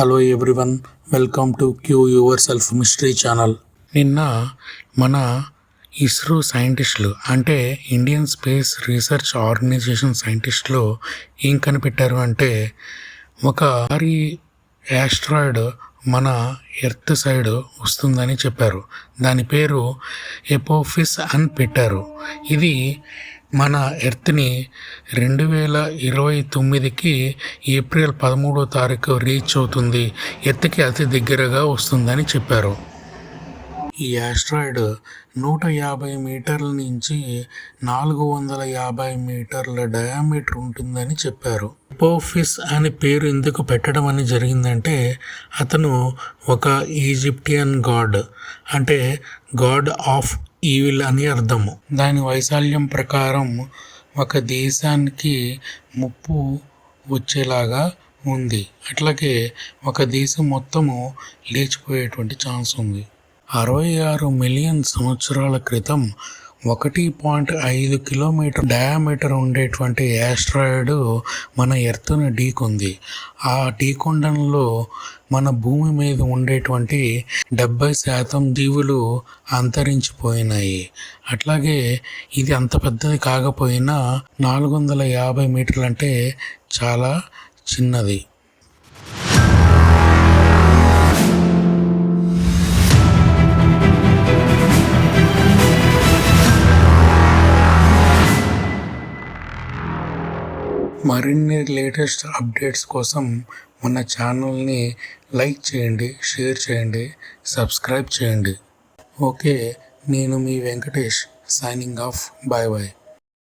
Hello everyone, welcome to Q yourself mystery channel. నిన్న మన ఇస్రో సైంటిస్టులు అంటే ఇండియన్ స్పేస్ రీసెర్చ్ ఆర్గనైజేషన్ సైంటిస్టులు ఏం కనిపెట్టారు అంటే ఒక భారీ యాస్ట్రాయిడ్ మన ఎర్త్ సైడ్ వస్తుందని చెప్పారు. దాని పేరు ఎపోఫిస్ అని పెట్టారు. ఇది మన ఎర్త్ని 2029కి ఏప్రిల్ 13వ తారీఖు రీచ్ అవుతుంది. ఎర్త్కి అతి దగ్గరగా వస్తుందని చెప్పారు. ఈ యాస్ట్రాయిడ్ 150 మీటర్ల నుంచి 450 మీటర్ల డయామీటర్ ఉంటుందని చెప్పారు. ఎపోఫిస్ అనే పేరు ఎందుకు పెట్టడం అని జరిగిందంటే అతను ఒక ఈజిప్టియన్ గాడ్, అంటే గాడ్ ఆఫ్ ఈవిల్ అని అర్థము. దాని వైశాల్యం ప్రకారం ఒక దేశానికి ముప్పు వచ్చేలాగా ఉంది. అట్లాగే ఒక దేశం మొత్తము లేచిపోయేటువంటి ఛాన్స్ ఉంది. 66 మిలియన్ సంవత్సరాల క్రితం 1.5 కిలోమీటర్ డయామీటర్ ఉండేటువంటి యాస్ట్రాయిడ్ మన ఎర్త్ను ఢీకొంది. ఆ ఢీకొండంలో మన భూమి మీద ఉండేటువంటి 70% జీవులు అంతరించిపోయినాయి. అట్లాగే ఇది అంత పెద్దది కాకపోయినా 450 మీటర్లు అంటే చాలా చిన్నది. మరిన్ని లేటెస్ట్ అప్డేట్స్ కోసం మన ఛానల్ని లైక్ చేయండి, షేర్ చేయండి, సబ్స్క్రైబ్ చేయండి. ఓకే, నేను మీ Venkatesh signing off. Bye bye.